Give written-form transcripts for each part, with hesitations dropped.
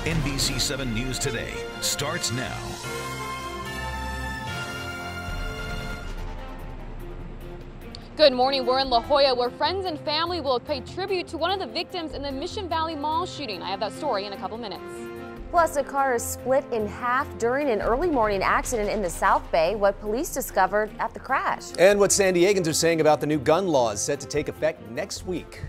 NBC 7 News Today starts now. Good morning. We're in La Jolla, where friends and family will pay tribute to one of the victims in the Mission Valley Mall shooting. I have that story in a couple minutes. Plus, a car is split in half during an early morning accident in the South Bay, what police discovered at the crash. And what San Diegans are saying about the new gun laws set to take effect next week.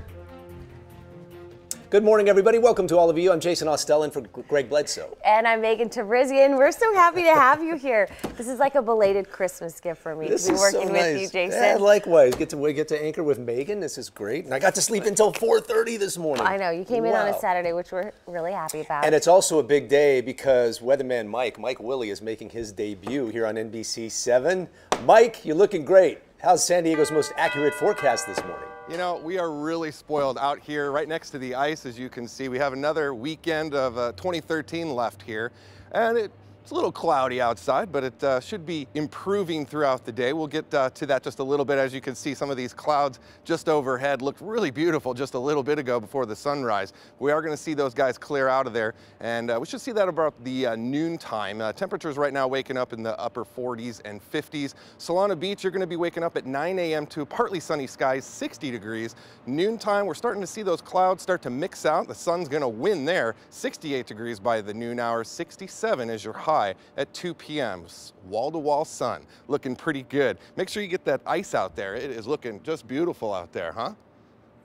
Good morning, everybody. Welcome to all of you. I'm Jason Ostell in for Greg Bledsoe. And I'm Megan Tavrizian. We're so happy to have you here. This is like a belated Christmas gift for me to be working with you, Jason. Yeah, likewise. We get to anchor with Megan. This is great. And I got to sleep until 4:30 this morning. I know. You came in on a Saturday, which we're really happy about. And it's also a big day because weatherman Mike Wille is making his debut here on NBC 7. Mike, you're looking great. How's San Diego's most accurate forecast this morning? You know, we are really spoiled out here right next to the ice. As you can see, we have another weekend of 2013 left here, and it's a little cloudy outside, but it should be improving throughout the day. We'll get to that just a little bit. As you can see, some of these clouds just overhead looked really beautiful just a little bit ago before the sunrise. We are going to see those guys clear out of there, and we should see that about the noon time. Temperatures right now waking up in the upper 40s and 50s. Solana Beach, you're going to be waking up at 9 a.m. to partly sunny skies, 60 degrees. Noontime, we're starting to see those clouds start to mix out. The sun's going to win there, 68 degrees by the noon hour, 67 is your high at 2 p.m. Wall-to-wall sun, looking pretty good. Make sure you get that ice out there. It is looking just beautiful out there, huh?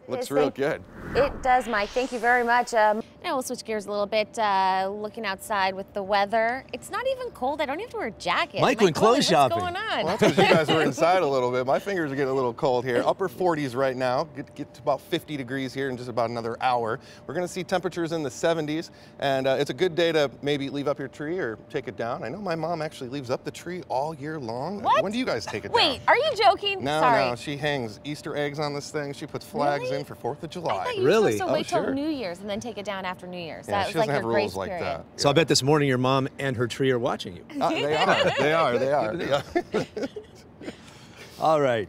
Looks real good. It does, Mike. Thank you very much. Now we'll switch gears a little bit. Looking outside with the weather, it's not even cold. I don't have to wear a jacket. Mike went clothes shopping. What's going on? Well, that's because you guys were inside a little bit. My fingers are getting a little cold here. Upper 40s right now. Get to about 50 degrees here in just about another hour. We're going to see temperatures in the 70s, and it's a good day to maybe leave up your tree or take it down. I know my mom actually leaves up the tree all year long. What? When do you guys take it down? Wait, are you joking? No, she hangs Easter eggs on this thing. She puts flags in for 4th of July. I thought you were supposed to wait till New Year's and then take it down after New Year's. Yeah, that she was doesn't like have your rules grace like period. that. So I bet this morning your mom and her tree are watching you. They are. They are. All right.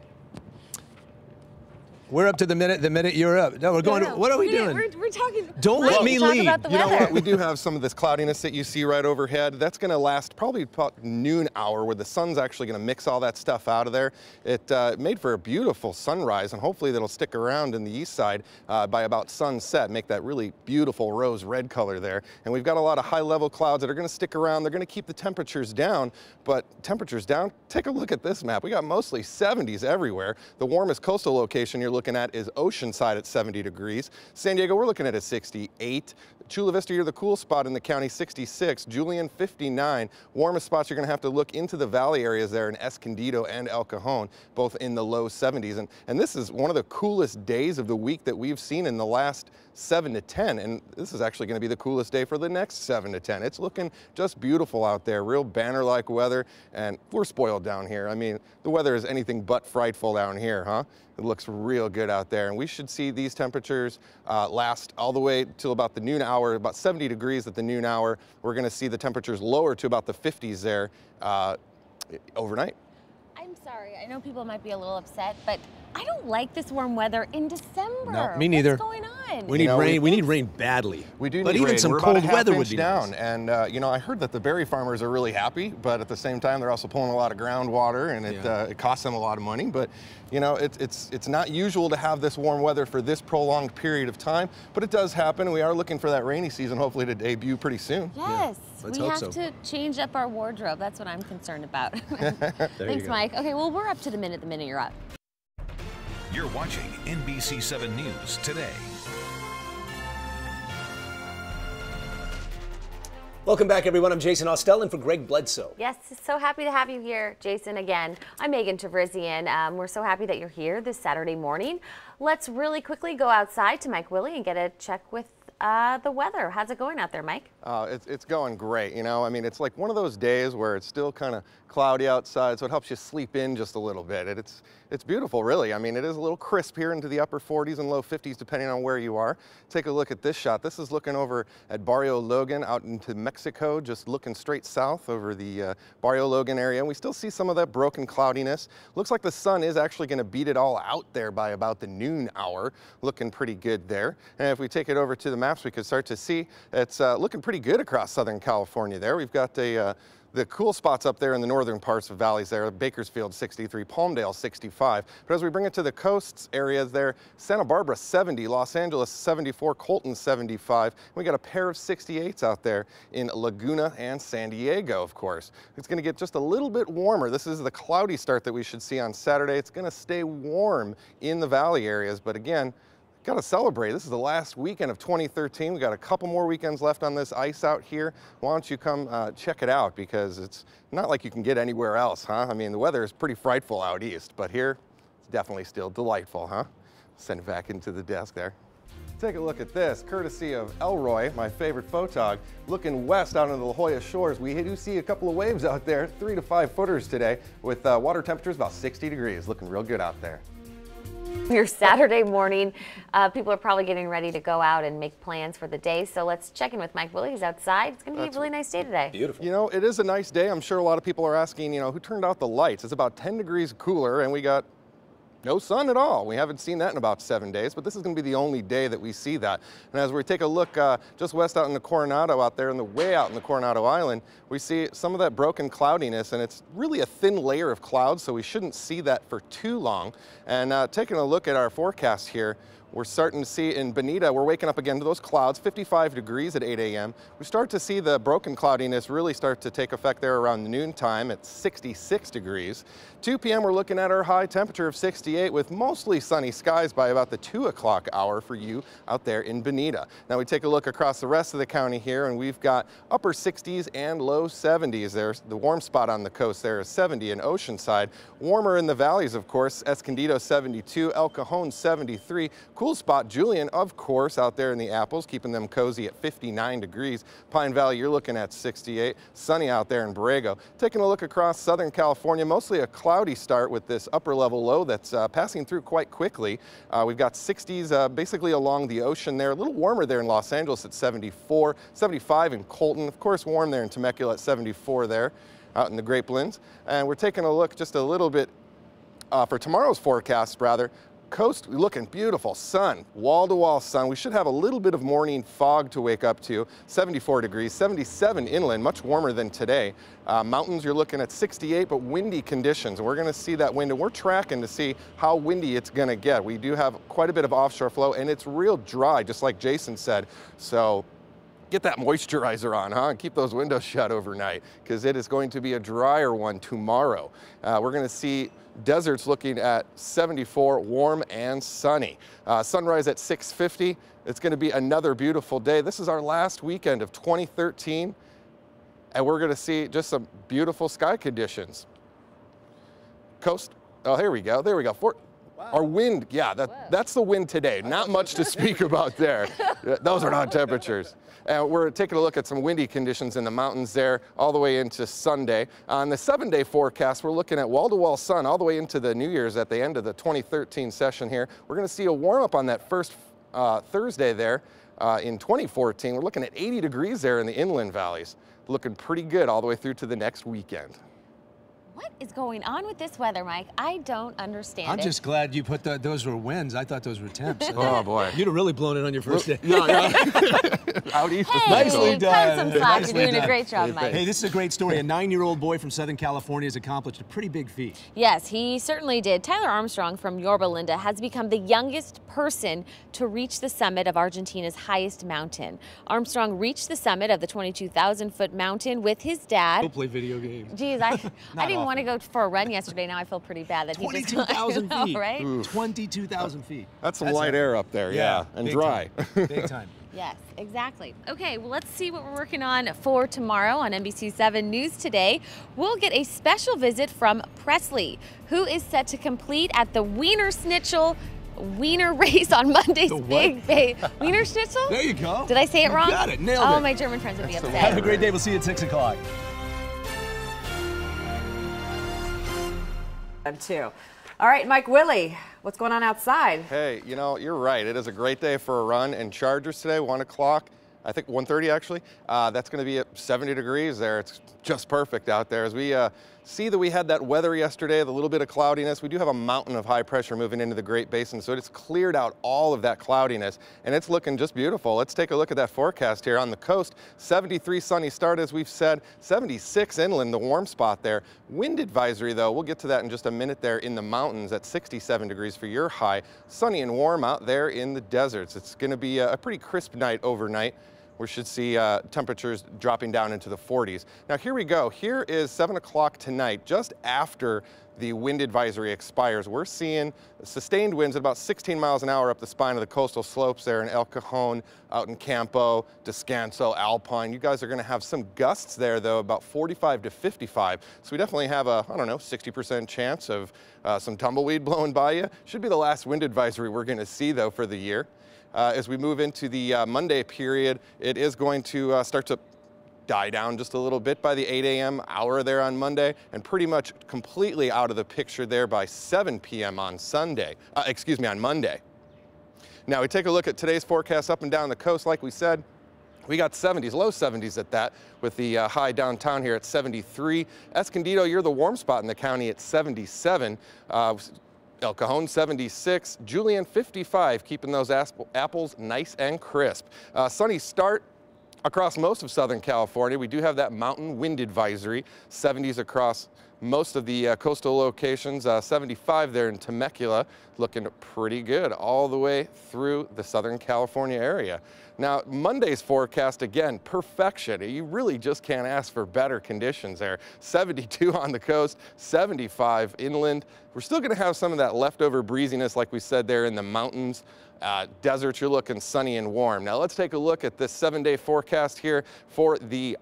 We're up to the minute you're up. No, we're going. No. What are we doing? We're talking. Don't let me lead. About the You know weather. what? We do have some of this cloudiness that you see right overhead. That's going to last probably about noon hour, where the sun's actually going to mix all that stuff out of there. It made for a beautiful sunrise, and hopefully that'll stick around in the east side by about sunset, make that really beautiful rose red color there. And we've got a lot of high-level clouds that are going to stick around. They're going to keep the temperatures down, but temperatures down. Take a look at this map. We got mostly 70s everywhere. The warmest coastal location you're looking at is Oceanside at 70 degrees. San Diego, we're looking at a 68. Chula Vista, you're the cool spot in the county, 66. Julian, 59. Warmest spots, you're going to have to look into the valley areas there in Escondido and El Cajon, both in the low 70s. And this is one of the coolest days of the week that we've seen in the last 7 to 10. And this is actually going to be the coolest day for the next 7 to 10. It's looking just beautiful out there, real banner-like weather. And we're spoiled down here. I mean, the weather is anything but frightful down here, huh? It looks real good out there, and we should see these temperatures last all the way till about the noon hour, about 70 degrees at the noon hour. We're going to see the temperatures lower to about the 50s there overnight. I'm sorry. I know people might be a little upset, but I don't like this warm weather in December. No, me neither. What's going on? We need rain. We need rain badly. We do need but even rain. some We're cold about a half weather inch would be down. nice. And you know, I heard that the berry farmers are really happy, but at the same time, they're also pulling a lot of groundwater, and it costs them a lot of money. But you know, it's not usual to have this warm weather for this prolonged period of time, but it does happen, and we are looking for that rainy season hopefully to debut pretty soon. Yes, Let's we hope have so. to change up our wardrobe. That's what I'm concerned about. Thanks, go. Mike. Okay, well, we're up to the minute you're up. You're watching NBC 7 News Today. Welcome back, everyone. I'm Jason Ostell in for Greg Bledsoe. Yes, so happy to have you here, Jason, again. I'm Megan Tavrizian. We're so happy that you're here this Saturday morning. Let's really quickly go outside to Mike Wille and get a check with the weather. How's it going out there, Mike? It's going great. You know, I mean, it's like one of those days where it's still kind of cloudy outside, so it helps you sleep in just a little bit. It's beautiful, really. I mean, it is a little crisp here into the upper 40s and low 50s, depending on where you are. Take a look at this shot. This is looking over at Barrio Logan out into Mexico, just looking straight south over the Barrio Logan area. And we still see some of that broken cloudiness. Looks like the sun is actually going to beat it all out there by about the noon hour. Looking pretty good there. And if we take it over to the map, maps, we could start to see it's looking pretty good across Southern California there. We've got the cool spots up there in the northern parts of valleys there, Bakersfield 63, Palmdale 65. But as we bring it to the coasts areas there, Santa Barbara 70, Los Angeles 74, Colton 75. We got a pair of 68s out there in Laguna and San Diego, of course. It's going to get just a little bit warmer. This is the cloudy start that we should see on Saturday. It's going to stay warm in the valley areas, but again, got to celebrate. This is the last weekend of 2013. We got a couple more weekends left on this ice out here. Why don't you come check it out, because it's not like you can get anywhere else, huh? I mean, the weather is pretty frightful out east, but here it's definitely still delightful, huh? Send it back into the desk there. Take a look at this, courtesy of Elroy, my favorite photog. Looking west out into the La Jolla shores, we do see a couple of waves out there, 3 to 5 footers today, with water temperatures about 60 degrees. Looking real good out there. Your Saturday morning, people are probably getting ready to go out and make plans for the day. So let's check in with Mike Wille. He's outside. It's going to be a really nice day today. Beautiful. You know, it is a nice day. I'm sure a lot of people are asking, you know, who turned out the lights? It's about 10 degrees cooler, and we got no sun at all. We haven't seen that in about 7 days, but this is going to be the only day that we see that. And as we take a look just west out in the Coronado out there, and the way out in the Coronado Island, we see some of that broken cloudiness, and it's really a thin layer of clouds, so we shouldn't see that for too long. And taking a look at our forecast here, we're starting to see in Bonita, we're waking up again to those clouds, 55 degrees at 8 a.m. We start to see the broken cloudiness really start to take effect there around noontime at 66 degrees. 2 p.m. we're looking at our high temperature of 68 with mostly sunny skies by about the 2 o'clock hour for you out there in Bonita. Now we take a look across the rest of the county here, and we've got upper 60s and low 70s. There's the warm spot on the coast there is 70 in Oceanside. Warmer in the valleys, of course, Escondido 72, El Cajon 73. Cool spot, Julian, of course, out there in the Apples, keeping them cozy at 59 degrees. Pine Valley, you're looking at 68. Sunny out there in Borrego. Taking a look across Southern California, mostly a cloudy start with this upper level low that's passing through quite quickly. We've got 60s basically along the ocean there. A little warmer there in Los Angeles at 74, 75 in Colton. Of course, warm there in Temecula at 74 there out in the Grapelands. And we're taking a look just a little bit for tomorrow's forecast, rather. Coast looking beautiful, sun, wall-to-wall sun. We should have a little bit of morning fog to wake up to, 74 degrees, 77 inland, much warmer than today. Mountains, you're looking at 68, but windy conditions. And we're going to see that wind, and we're tracking to see how windy it's going to get. We do have quite a bit of offshore flow, and it's real dry, just like Jason said. So get that moisturizer on, huh? And keep those windows shut overnight, because it is going to be a drier one tomorrow. We're going to see deserts looking at 74, warm and sunny. Sunrise at 6:50. It's going to be another beautiful day. This is our last weekend of 2013, and we're going to see just some beautiful sky conditions. Coast. Oh, here we go. There we go. Our wind, yeah, that's the wind today. Not much to speak about there. Those are not temperatures. We're taking a look at some windy conditions in the mountains there all the way into Sunday. On the 7-day forecast, we're looking at wall-to-wall sun all the way into the New Year's at the end of the 2013 session here. We're going to see a warm-up on that first Thursday there in 2014. We're looking at 80 degrees there in the inland valleys. Looking pretty good all the way through to the next weekend. What is going on with this weather, Mike? I don't understand I'm just glad you put those were winds. I thought those were temps. Oh, boy. You'd have really blown it on your first day. Yeah. Out east. Hey, Nicely done. cut some slack. Nicely You're doing done. a great job, Mike. Hey, this is a great story. A 9-year-old boy from Southern California has accomplished a pretty big feat. Yes, he certainly did. Tyler Armstrong from Yorba Linda has become the youngest person to reach the summit of Argentina's highest mountain. Armstrong reached the summit of the 22,000-foot mountain with his dad. Go play video games. Geez, I didn't want to go for a run yesterday. Now I feel pretty bad that he just 22,000 feet. Right? 22,000 feet. That's some light air up there, yeah. And big dry. Time. Big time. Yes, exactly. Okay, well, let's see what we're working on for tomorrow on NBC 7 News Today. We'll get a special visit from Presley, who is set to complete at the Wiener Schnitzel Wiener race on Monday's Big Bay. Wiener Schnitzel? There you go. Did I say it wrong? You got it. Nailed it. Oh, my German friends would be upset. Have a great day. We'll see you at 6 o'clock. Too. All right, Mike Wille, what's going on outside? Hey, you know, you're right. It is a great day for a run. And Chargers today, 1 o'clock, I think 1:30 actually. That's going to be at 70 degrees there. It's just perfect out there. As we see that we had that weather yesterday, the little bit of cloudiness. We do have a mountain of high pressure moving into the Great Basin, so it's cleared out all of that cloudiness, and it's looking just beautiful. Let's take a look at that forecast here on the coast. 73 sunny start, as we've said, 76 inland, the warm spot there. Wind advisory, though, we'll get to that in just a minute there in the mountains at 67 degrees for your high. Sunny and warm out there in the deserts. It's going to be a pretty crisp night overnight. We should see temperatures dropping down into the 40s. Now here we go. Here is 7 o'clock tonight, just after the wind advisory expires. We're seeing sustained winds at about 16 miles an hour up the spine of the coastal slopes there in El Cajon, out in Campo, Descanso, Alpine. You guys are going to have some gusts there, though, about 45 to 55. So we definitely have a, I don't know, 60% chance of some tumbleweed blowing by you. Should be the last wind advisory we're going to see, though, for the year. As we move into the Monday period, it is going to start to die down just a little bit by the 8 a.m. hour there on Monday, and pretty much completely out of the picture there by 7 p.m. on on Monday. Now we take a look at today's forecast up and down the coast. Like we said, we got 70s, low 70s at that, with the high downtown here at 73. Escondido, you're the warm spot in the county at 77. El Cajon 76, Julian 55, keeping those apples nice and crisp. Sunny start across most of Southern California. We do have that mountain wind advisory, 70s across most of the coastal locations, 75 there in Temecula, looking pretty good all the way through the Southern California area. Now, Monday's forecast, again, perfection. You really just can't ask for better conditions there. 72 on the coast, 75 inland. We're still going to have some of that leftover breeziness, like we said there in the mountains. Deserts, you're looking sunny and warm. Now, let's take a look at this 7-day forecast here for the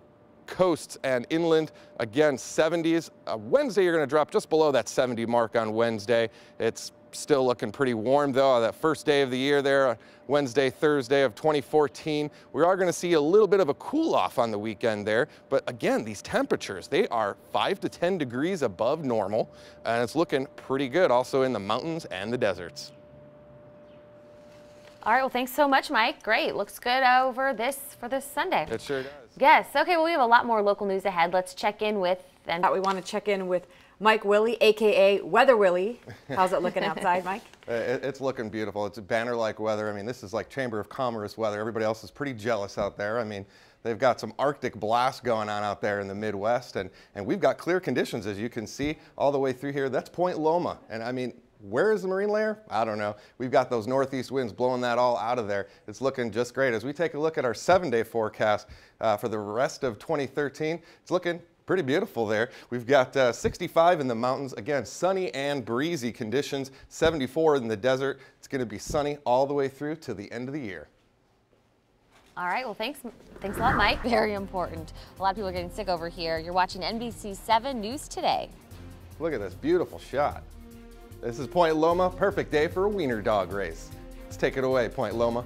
coasts and inland. Again, 70s. Wednesday, you're going to drop just below that 70 mark on Wednesday. It's still looking pretty warm, though. That first day of the year there, Wednesday, Thursday of 2014. We are going to see a little bit of a cool off on the weekend there. But again, these temperatures, they are 5 to 10 degrees above normal, and it's looking pretty good also in the mountains and the deserts. All right, well, thanks so much, Mike. Great. Looks good for this Sunday. It sure does. Yes. Okay, well, we have a lot more local news ahead. Let's check in with... We want to check in with Mike Wille, a.k.a. Weather Willie. How's it looking outside, Mike? It's looking beautiful. It's banner-like weather. I mean, this is like Chamber of Commerce weather. Everybody else is pretty jealous out there. I mean, they've got some Arctic blasts going on out there in the Midwest, and we've got clear conditions, as you can see, all the way through here. That's Point Loma, and I mean, where is the marine layer? I don't know. We've got those northeast winds blowing that all out of there. It's looking just great. As we take a look at our 7-day forecast for the rest of 2013, it's looking pretty beautiful there. We've got 65 in the mountains. Again, sunny and breezy conditions. 74 in the desert. It's going to be sunny all the way through to the end of the year. All right, well, thanks a lot, Mike. Very important. A lot of people are getting sick over here. You're watching NBC 7 News Today. Look at this beautiful shot. This is Point Loma. Perfect day for a wiener dog race. Let's take it away, Point Loma.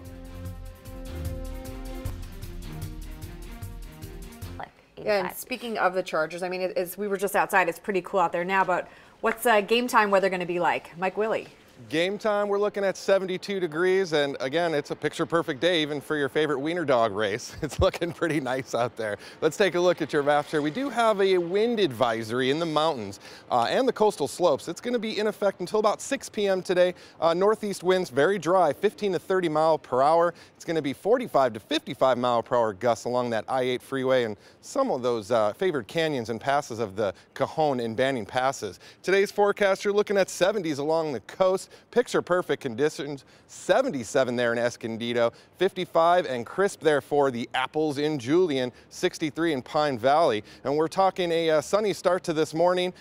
Yeah, and speaking of the Chargers, I mean, we were just outside. It's pretty cool out there now, but what's game time weather going to be like? Mike Wille. Game time, we're looking at 72 degrees, and again, it's a picture-perfect day even for your favorite wiener dog race. It's looking pretty nice out there. Let's take a look at your maps here. We do have a wind advisory in the mountains and the coastal slopes. It's going to be in effect until about 6 p.m. today. Northeast winds, very dry, 15 to 30 mile per hour. It's going to be 45 to 55 mile per hour gusts along that I-8 freeway and some of those favored canyons and passes of the Cajon and Banning passes. Today's forecast, you're looking at 70s along the coast. Picture perfect conditions, 77 there in Escondido, 55 and crisp there for the apples in Julian, 63 in Pine Valley. And we're talking a sunny start to this morning.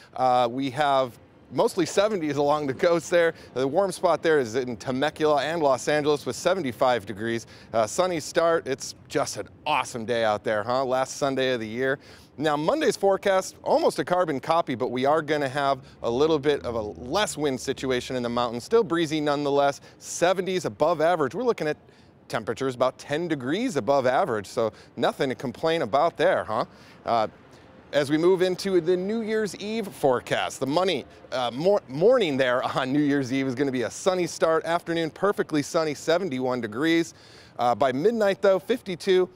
We have mostly 70s along the coast there. The warm spot there is in Temecula and Los Angeles with 75 degrees. Sunny start. It's just an awesome day out there, huh? Last Sunday of the year. Now, Monday's forecast, almost a carbon copy, but we are going to have a little bit of a less wind situation in the mountains. Still breezy nonetheless, 70s above average. We're looking at temperatures about 10 degrees above average, so nothing to complain about there, huh? As we move into the New Year's Eve forecast, the morning there on New Year's Eve is going to be a sunny start. Afternoon, perfectly sunny, 71 degrees. By midnight, though, 52.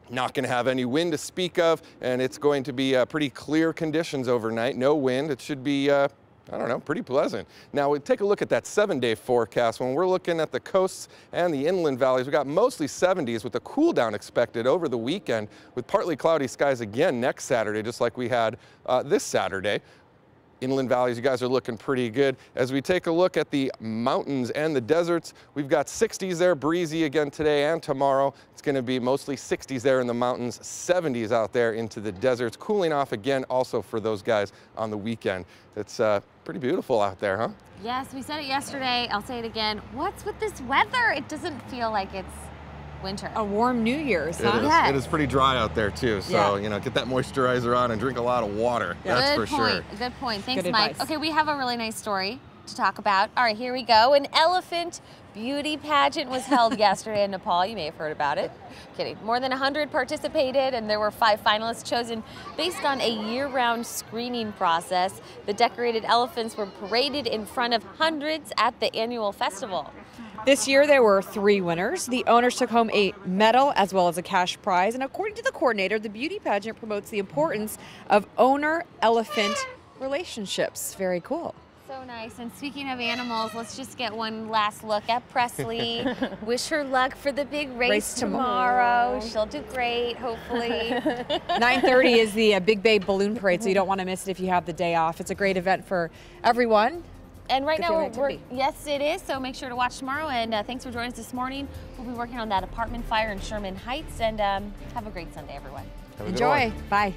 Not going to have any wind to speak of, and it's going to be pretty clear conditions overnight. No wind. It should be I don't know, pretty pleasant. Now we take a look at that 7-day forecast. When we're looking at the coasts and the inland valleys, we got mostly 70s with a cool down expected over the weekend with partly cloudy skies again next Saturday, just like we had this Saturday. Inland valleys, you guys are looking pretty good. As we take a look at the mountains and the deserts, we've got 60s there, breezy again today and tomorrow. It's going to be mostly 60s there in the mountains, 70s out there into the deserts, cooling off again also for those guys on the weekend. It's pretty beautiful out there, huh? Yes, we said it yesterday. I'll say it again. What's with this weather? It doesn't feel like it's winter. A warm New Year's, huh? Yes. It is pretty dry out there too, so you know, get that moisturizer on and drink a lot of water. That's for sure. Good point. Thanks, Good Mike. advice. Okay, we have a really nice story to talk about. All right, here we go. An elephant beauty pageant was held yesterday in Nepal. You may have heard about it. Kidding. More than 100 participated, and there were 5 finalists chosen based on a year-round screening process. The decorated elephants were paraded in front of hundreds at the annual festival. This year there were 3 winners. The owners took home a medal as well as a cash prize. And according to the coordinator, the beauty pageant promotes the importance of owner-elephant relationships. Very cool. So nice. And speaking of animals, let's just get one last look at Presley. Wish her luck for the big race tomorrow. She'll do great, hopefully. 9:30 is the Big Bay Balloon Parade, so you don't want to miss it if you have the day off. It's a great event for everyone. And right Good now, activity. yes, it is. So make sure to watch tomorrow. And thanks for joining us this morning. We'll be working on that apartment fire in Sherman Heights. And have a great Sunday, everyone. Have a good one. Enjoy. Bye.